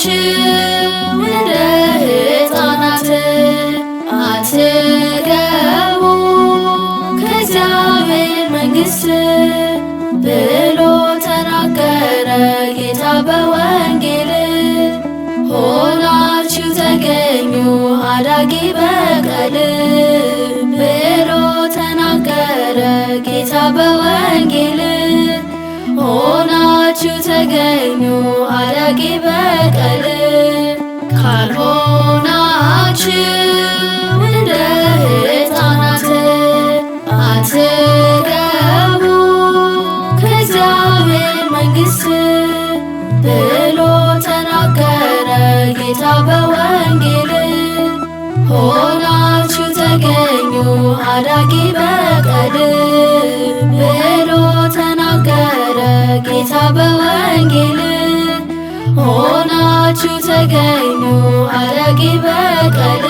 ካልሆናችሁ እንደ ሕፃናት አትገቡ ከእግዚአብሔር መንግሥት ብሎ ተናገረ ጌታ በወንጌል። ሆናችሁ ተገኙ አዳጊ በቀል ብሎ ተናገረ ጌታ በወንጌል። ሆናችሁ ተገኙ አዳጊ በቀል ካልሆናችሁ እንደ ሕፃናት አትገቡ ከእግዚአብሔር መንግሥት ብሎ ተናገረ ጌታ በወንጌል። ሆናችሁ ተገኙ አዳጊ በቀል ብሎ ተናገረ ጌታ በወንጌል። ሆናችሁ ተገኙ አዳጊ በቀል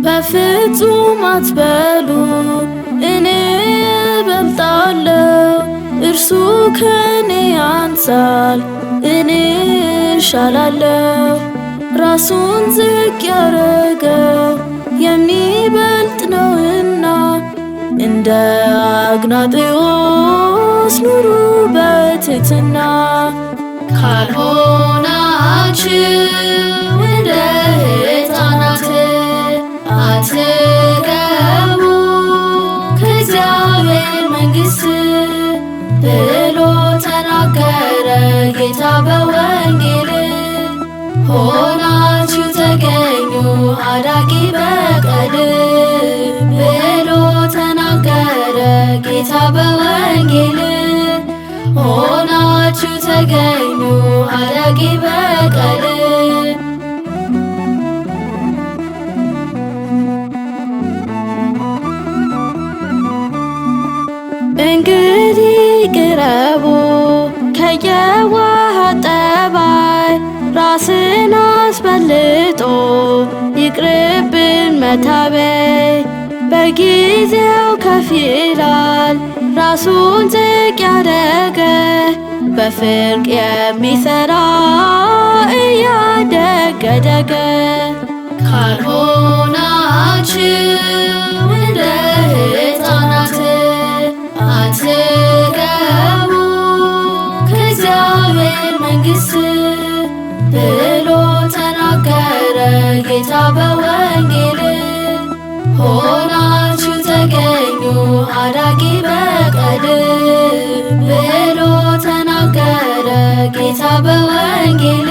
በፍጹም አትበሉ እኔ እበልጣለሁ፣ እርሱ ከኔ ያንሳል እኔ እሻላለሁ። ራሱን ዝቅ ያረገው የሚበልጥ ነውና እንደ አግናጤዎስ ኑሩ በትሕትና። ካልሆናችሁ እንደ ሕፃናት አትገቡ ከእግዚአብሔር መንግሥት ብሎ ተናገረ ጌታ በወንጌል። ሆናችሁ ተገኙ አዳጊ በቀል ብሎ ተናገረ ጌታ በወንጌል። ሆናችሁ ተገኙ አዳጊ በቀል እንግዲህ ቅረቡ ከየዋህ ጠባይ ራስን አስበልጦ ይቅርብን መታበይ። በጊዜው ከፍ ይላል ራሱን ዝቅ ያደረገ በፍርቅ የሚሠራ እያደገደገ። ካልሆናችሁ እንደ ሕፃናት አትገቡ ከእግዚአብሔር መንግሥት ብሎ ተናገረ ጌታ በወንጌል። ሆናችሁ ተገኙ አዳጊ በቀል ብሎ ተናገረ ጌታ በወንጌል።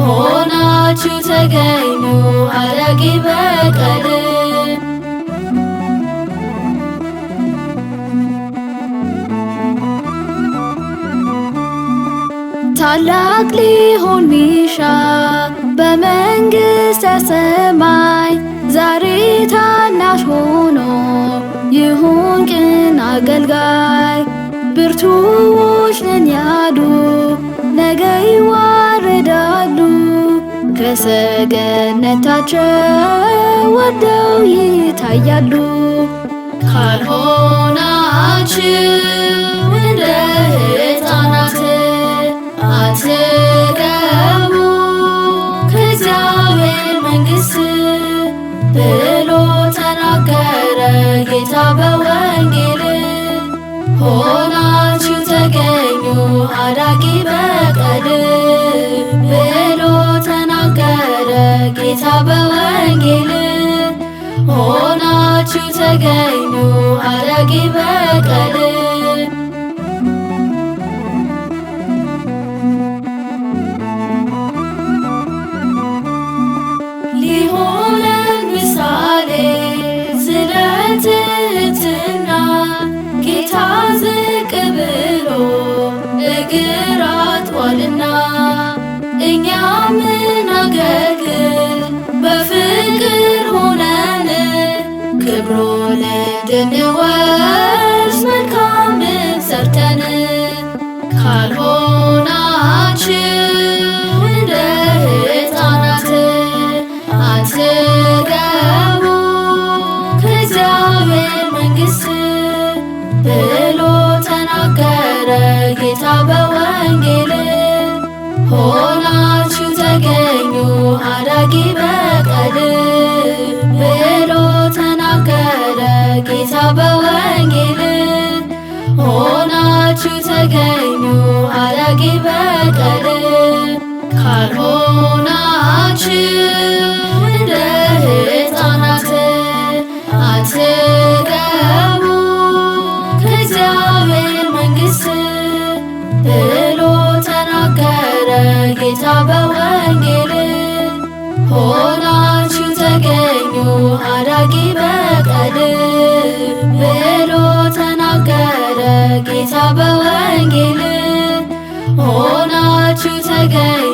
ሆናችሁ ተገኙ አዳጊ በቀል ታላቅ ሊሆን ሚሻ በመንግሥተ ሰማይ ዛሬ ታናሽ ሆኖ ይሁን ቅን አገልጋይ። ብርቱዎች ነን ያሉ ነገ ይዋረዳሉ፣ ከሰገነታቸው ወርደው ይታያሉ። ካልሆናችሁ እንደ ሕፃናት አትገቡ ከእግዚአብሔር መንግሥት ብሎ ተናገረ ጌታ በወንጌል። ሆናችሁ ተገኙ አዳጊ በቀል ብሎ ተናገረ ጌታ በወንጌል። ሆናችሁ ተገኙ አዳጊ በቀል ሊሆነን ምሳሌ ስለ ትሕትና ጌታ ዝቅ ብሎ እግር አጥቧልና። እኛ ምናገልግል በፍቅር ሆነን ክብሩን እንድንወርስ መልካምን ሰርተን። ካልሆናችሁ እንደ ሕፃናት አትገቡ ከእግዚአብሔር መንግሥት ሆናችሁ ተገኙ አዳጊ በቀል ብሎ ተናገረ ጌታ በወንጌል። ሆናችሁ ተገኙ አዳጊ በቀል ካልሆናችሁ እንደ ሕፃናት አትገቡ ከእግዚአብሔር መንግሥት ብሎ ተናገረ ጌታ በወንጌል። ሆናችሁ ተገኙ አዳጊ በቀል ብሎ ተናገረ ጌታ በወንጌል። ሆናችሁ ተገኙ